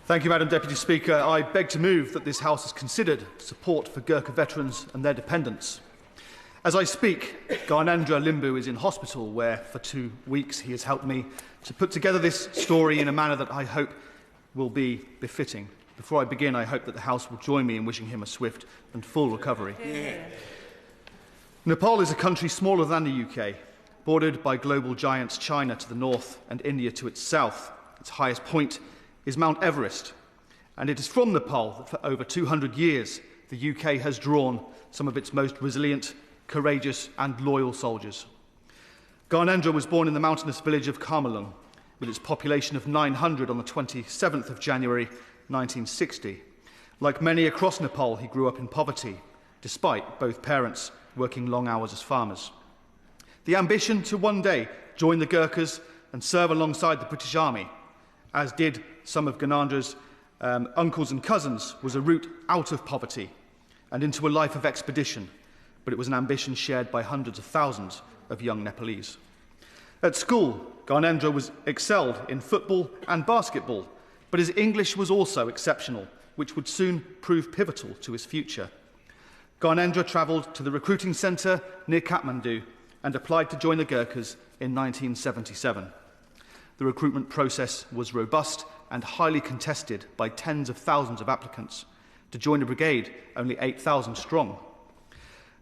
Thank you, Madam Deputy Speaker. I beg to move that this House has considered support for Gurkha veterans and their dependents. As I speak, Ganendra Limbu is in hospital where for 2 weeks he has helped me to put together this story in a manner that I hope will be befitting. Before I begin, I hope that the House will join me in wishing him a swift and full recovery. Yeah. Nepal is a country smaller than the UK, bordered by global giants China to the north and India to its south. Its highest point is Mount Everest, and it is from Nepal that for over 200 years the UK has drawn some of its most resilient, courageous and loyal soldiers. Ganendra was born in the mountainous village of Karmalung, with its population of 900 on the 27th of January 1960. Like many across Nepal, he grew up in poverty, despite both parents working long hours as farmers. The ambition to one day join the Gurkhas and serve alongside the British Army, as did some of Ganendra's uncles and cousins, was a route out of poverty and into a life of expedition, but it was an ambition shared by hundreds of thousands of young Nepalese. At school, Ganendra excelled in football and basketball, but his English was also exceptional, which would soon prove pivotal to his future. Ganendra travelled to the recruiting centre near Kathmandu and applied to join the Gurkhas in 1977. The recruitment process was robust and highly contested by tens of thousands of applicants. To join a brigade, only 8,000 strong.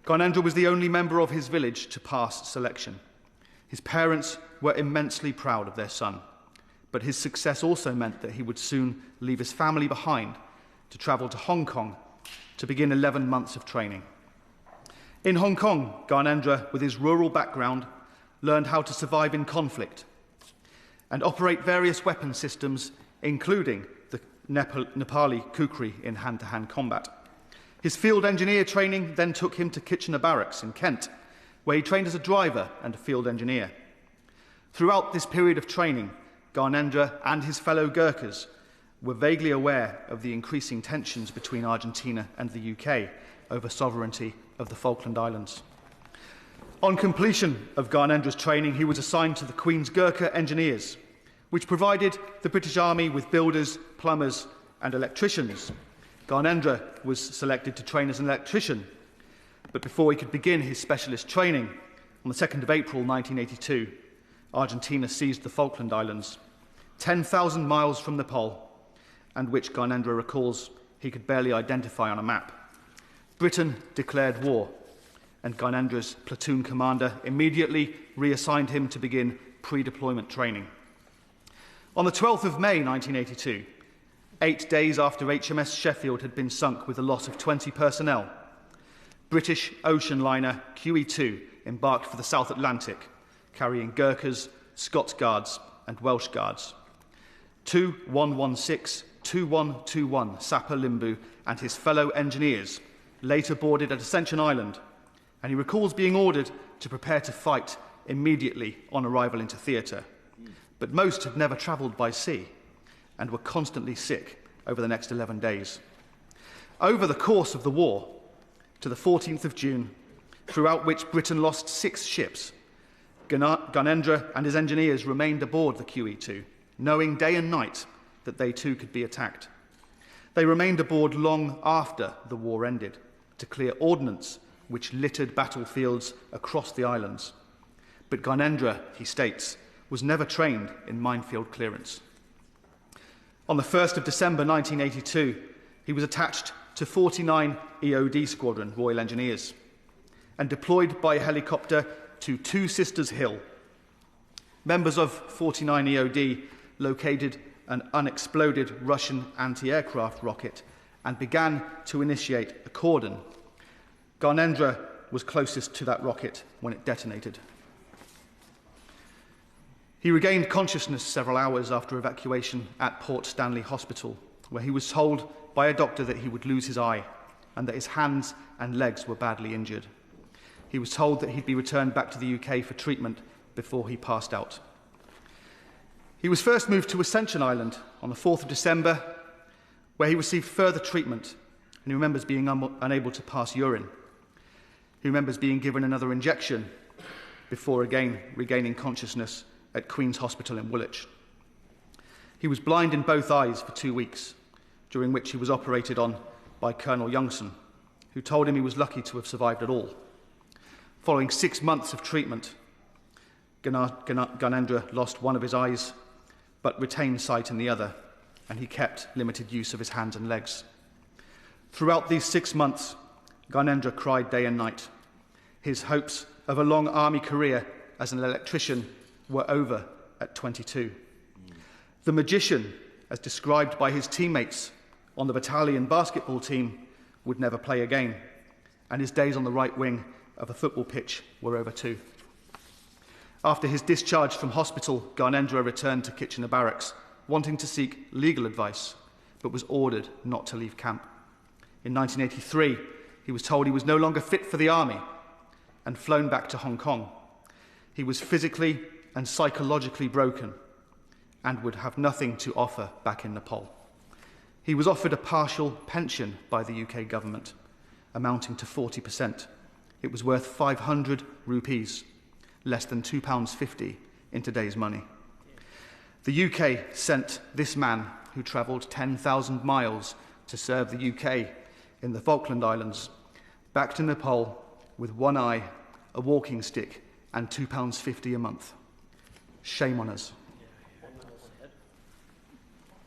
Ganendra was the only member of his village to pass selection. His parents were immensely proud of their son, but his success also meant that he would soon leave his family behind to travel to Hong Kong to begin 11 months of training. In Hong Kong, Ganendra, with his rural background, learned how to survive in conflict and operate various weapon systems, including the Nepali kukri in hand-to-hand combat. His field engineer training then took him to Kitchener Barracks in Kent, where he trained as a driver and a field engineer. Throughout this period of training, Ganendra and his fellow Gurkhas were vaguely aware of the increasing tensions between Argentina and the UK over sovereignty of the Falkland Islands. On completion of Ganendra's training, he was assigned to the Queen's Gurkha Engineers, which provided the British Army with builders, plumbers and electricians. Ganendra was selected to train as an electrician, but before he could begin his specialist training, on the 2nd of April 1982, Argentina seized the Falkland Islands, 10,000 miles from Nepal, and which Ganendra recalls he could barely identify on a map. Britain declared war, and Ganendra's platoon commander immediately reassigned him to begin pre-deployment training. On the 12th of May 1982, 8 days after HMS Sheffield had been sunk with the loss of 20 personnel, British ocean liner QE2 embarked for the South Atlantic, carrying Gurkhas, Scots Guards and Welsh Guards. 2116-2121 Sapper Limbu and his fellow engineers later boarded at Ascension Island, and he recalls being ordered to prepare to fight immediately on arrival into theatre. But most had never travelled by sea and were constantly sick over the next 11 days. Over the course of the war, to the 14th of June, throughout which Britain lost 6 ships, Ganendra and his engineers remained aboard the QE2, knowing day and night that they too could be attacked. They remained aboard long after the war ended to clear ordnance which littered battlefields across the islands. But Ganendra, he states, was never trained in minefield clearance. On the 1st of December 1982, he was attached to 49 EOD Squadron, Royal Engineers, and deployed by helicopter to Two Sisters Hill. Members of 49 EOD located an unexploded Russian anti-aircraft rocket and began to initiate a cordon. Ganendra was closest to that rocket when it detonated. He regained consciousness several hours after evacuation at Port Stanley Hospital, where he was told by a doctor that he would lose his eye and that his hands and legs were badly injured. He was told that he'd be returned back to the UK for treatment before he passed out. He was first moved to Ascension Island on the 4th of December, where he received further treatment, and he remembers being unable to pass urine. He remembers being given another injection before again regaining consciousness at Queen's Hospital in Woolwich. He was blind in both eyes for 2 weeks, during which he was operated on by Colonel Youngson, who told him he was lucky to have survived at all. Following 6 months of treatment, Ganendra lost one of his eyes, but retained sight in the other, and he kept limited use of his hands and legs. Throughout these 6 months, Ganendra cried day and night. His hopes of a long army career as an electrician were over at 22. The magician, as described by his teammates on the Battalion basketball team, would never play again, and his days on the right wing of a football pitch were over too. After his discharge from hospital, Ganendra returned to Kitchener Barracks, wanting to seek legal advice, but was ordered not to leave camp. In 1983, he was told he was no longer fit for the army and flown back to Hong Kong. He was physically and psychologically broken and would have nothing to offer back in Nepal. He was offered a partial pension by the UK government, amounting to 40%. It was worth 500 rupees, less than £2.50 in today's money. The UK sent this man, who travelled 10,000 miles to serve the UK in the Falkland Islands, back to Nepal with one eye, a walking stick, and £2.50 a month. Shame on us.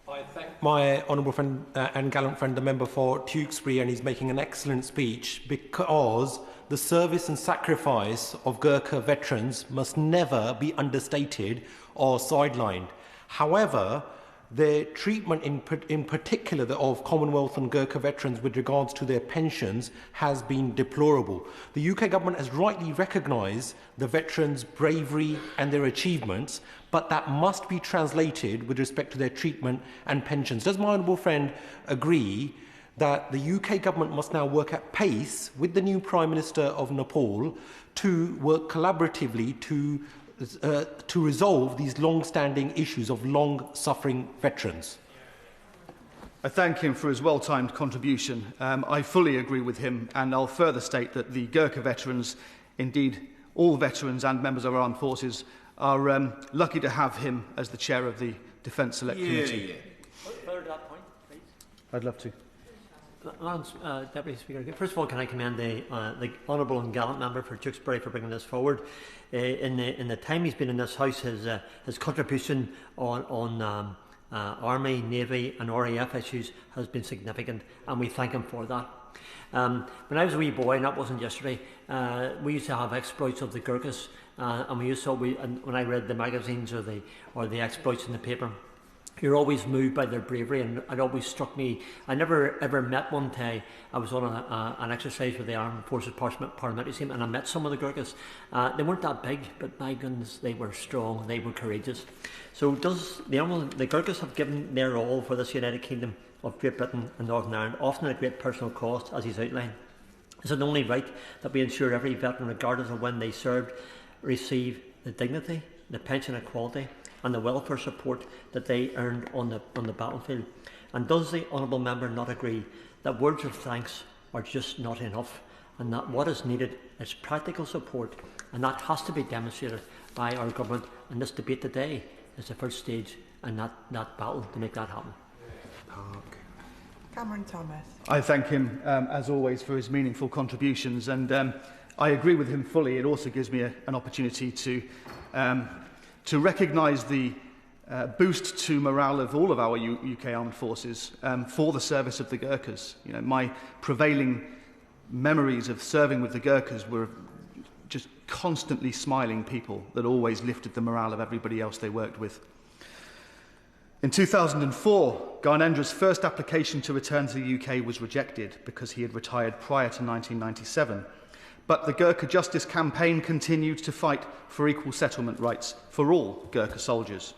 I thank my honourable friend and gallant friend, the member for Tewkesbury, and he's making an excellent speech, because the service and sacrifice of Gurkha veterans must never be understated or sidelined. However, the treatment in particular of Commonwealth and Gurkha veterans with regards to their pensions has been deplorable. The UK government has rightly recognised the veterans' bravery and their achievements, but that must be translated with respect to their treatment and pensions. Does my honourable friend agree that the UK government must now work at pace with the new Prime Minister of Nepal to work collaboratively to resolve these long-standing issues of long-suffering veterans? I thank him for his well-timed contribution. I fully agree with him, and I'll further state that the Gurkha veterans, indeed all veterans and members of our armed forces, are lucky to have him as the chair of the Defence Select Committee. Further to that point, please. I'd love to. Lance, Deputy Speaker, first of all, can I commend the honourable and gallant member for Tewkesbury for bringing this forward. In the time he's been in this House, his contribution on Army, Navy and RAF issues has been significant, and we thank him for that. When I was a wee boy, and that wasn't yesterday, we used to have exploits of the Gurkhas, and we used to, when I read the magazines or the exploits in the paper, you're always moved by their bravery, and it always struck me. I never ever met one day. I was on an exercise with the Armed Forces Parliamentary team, and I met some of the Gurkhas. They weren't that big, but my goodness, they were strong, they were courageous. So the Gurkhas have given their all for this United Kingdom of Great Britain and Northern Ireland, often at great personal cost, as he's outlined. Is it only right that we ensure every veteran, regardless of when they served, receive the dignity, the pension equality and the welfare support that they earned on the battlefield? And does the honourable member not agree that words of thanks are just not enough, and that what is needed is practical support, and that has to be demonstrated by our government, and this debate today is the first stage in that battle to make that happen? Cameron Thomas. I thank him, as always, for his meaningful contributions, and I agree with him fully. It also gives me an opportunity to recognise the boost to morale of all of our UK armed forces for the service of the Gurkhas. You know, my prevailing memories of serving with the Gurkhas were just constantly smiling people that always lifted the morale of everybody else they worked with. In 2004, Ganendra's first application to return to the UK was rejected because he had retired prior to 1997. But the Gurkha Justice Campaign continued to fight for equal settlement rights for all Gurkha soldiers.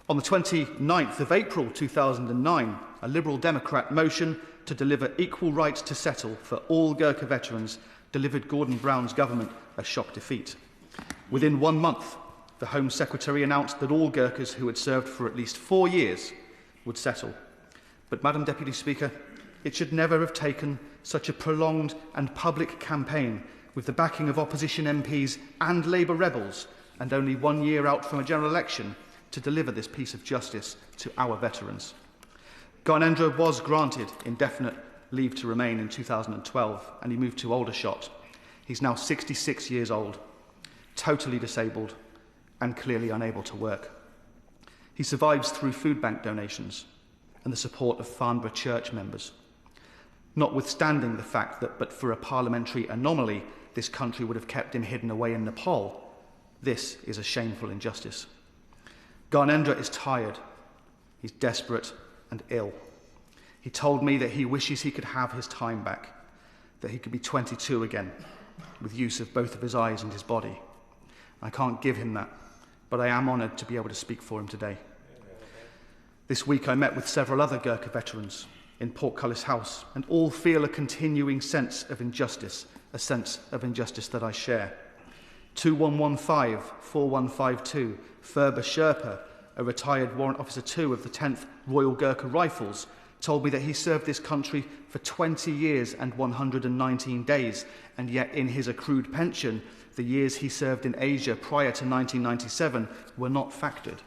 On the 29th of April 2009, a Liberal Democrat motion to deliver equal rights to settle for all Gurkha veterans delivered Gordon Brown's government a shock defeat. Within 1 month, the Home Secretary announced that all Gurkhas who had served for at least 4 years would settle. But, Madam Deputy Speaker, it should never have taken such a prolonged and public campaign with the backing of opposition MPs and Labour rebels, and only 1 year out from a general election, to deliver this piece of justice to our veterans. Ganendra was granted indefinite leave to remain in 2012, and he moved to Aldershot. He's now 66 years old, totally disabled, and clearly unable to work. He survives through food bank donations and the support of Farnborough Church members. Notwithstanding the fact that, but for a parliamentary anomaly, this country would have kept him hidden away in Nepal, this is a shameful injustice. Ganendra is tired, he's desperate and ill. He told me that he wishes he could have his time back, that he could be 22 again, with use of both of his eyes and his body. I can't give him that, but I am honoured to be able to speak for him today. This week I met with several other Gurkha veterans in Portcullis House, and all feel a continuing sense of injustice, a sense of injustice that I share. 2115-4152, Ferber Sherpa, a retired Warrant Officer 2 of the 10th Royal Gurkha Rifles, told me that he served this country for 20 years and 119 days, and yet in his accrued pension, the years he served in Asia prior to 1997 were not factored.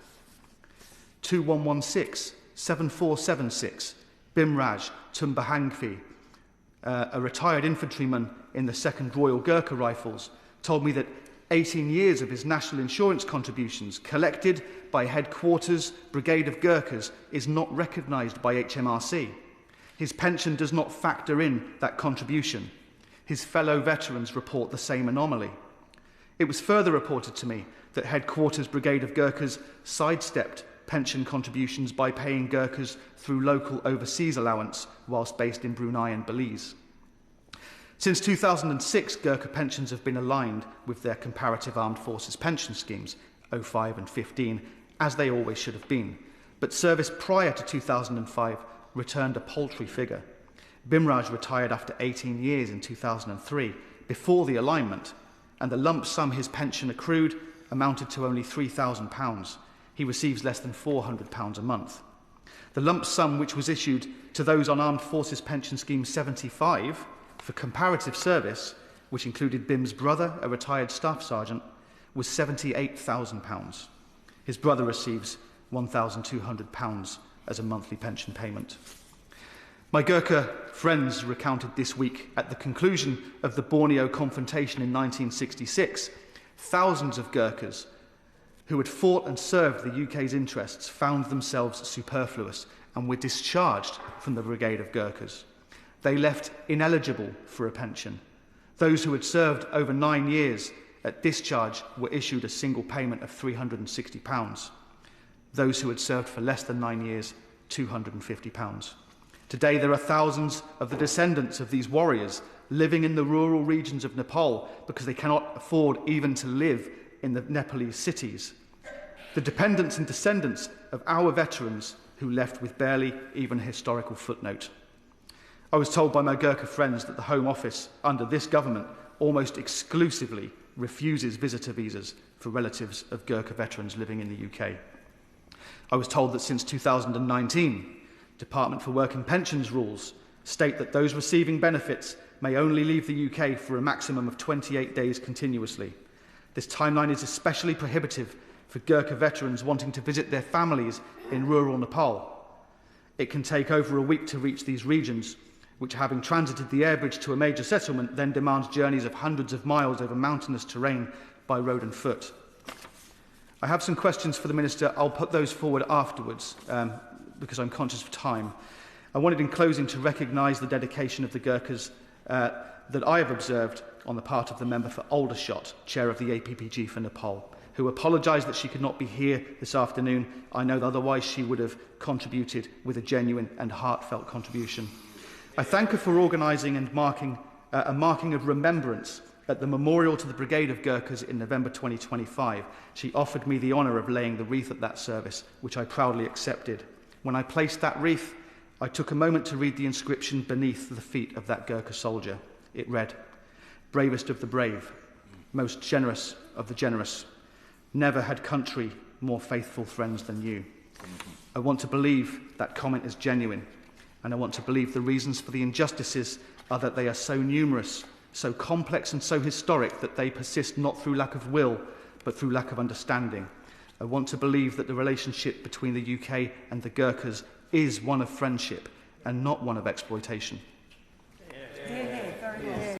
2116-7476, Bimraj Tumbahangfi, a retired infantryman in the 2nd Royal Gurkha Rifles, told me that 18 years of his national insurance contributions collected by Headquarters Brigade of Gurkhas is not recognised by HMRC. His pension does not factor in that contribution. His fellow veterans report the same anomaly. It was further reported to me that Headquarters Brigade of Gurkhas sidestepped pension contributions by paying Gurkhas through local overseas allowance whilst based in Brunei and Belize. Since 2006, Gurkha pensions have been aligned with their comparative armed forces pension schemes, 05 and 15, as they always should have been. But service prior to 2005 returned a paltry figure. Bimraj retired after 18 years in 2003, before the alignment, and the lump sum his pension accrued amounted to only £3,000. He receives less than £400 a month. The lump sum which was issued to those on Armed Forces Pension Scheme 75 for comparative service, which included Bim's brother, a retired staff sergeant, was £78,000. His brother receives £1,200 as a monthly pension payment. My Gurkha friends recounted this week, at the conclusion of the Borneo Confrontation in 1966, thousands of Gurkhas who had fought and served the UK's interests found themselves superfluous and were discharged from the Brigade of Gurkhas. They left ineligible for a pension. Those who had served over 9 years at discharge were issued a single payment of £360. Those who had served for less than 9 years, £250. Today there are thousands of the descendants of these warriors living in the rural regions of Nepal because they cannot afford even to live in the Nepalese cities. The dependents and descendants of our veterans who left with barely even a historical footnote. I was told by my Gurkha friends that the Home Office, under this government, almost exclusively refuses visitor visas for relatives of Gurkha veterans living in the UK. I was told that since 2019, Department for Work and Pensions rules state that those receiving benefits may only leave the UK for a maximum of 28 days continuously. This timeline is especially prohibitive for Gurkha veterans wanting to visit their families in rural Nepal. It can take over a week to reach these regions, which, having transited the air bridge to a major settlement, then demands journeys of hundreds of miles over mountainous terrain by road and foot. I have some questions for the Minister. I'll put those forward afterwards because I'm conscious of time. I wanted in closing to recognise the dedication of the Gurkhas that I have observed on the part of the member for Aldershot, chair of the APPG for Nepal, who apologised that she could not be here this afternoon. I know that otherwise she would have contributed with a genuine and heartfelt contribution. I thank her for organising and marking a marking of remembrance at the memorial to the Brigade of Gurkhas in November 2025. She offered me the honour of laying the wreath at that service, which I proudly accepted. When I placed that wreath, I took a moment to read the inscription beneath the feet of that Gurkha soldier. It read, "Bravest of the brave, most generous of the generous, never had country more faithful friends than you." I want to believe that comment is genuine, and I want to believe the reasons for the injustices are that they are so numerous, so complex and so historic that they persist not through lack of will, but through lack of understanding. I want to believe that the relationship between the UK and the Gurkhas is one of friendship and not one of exploitation.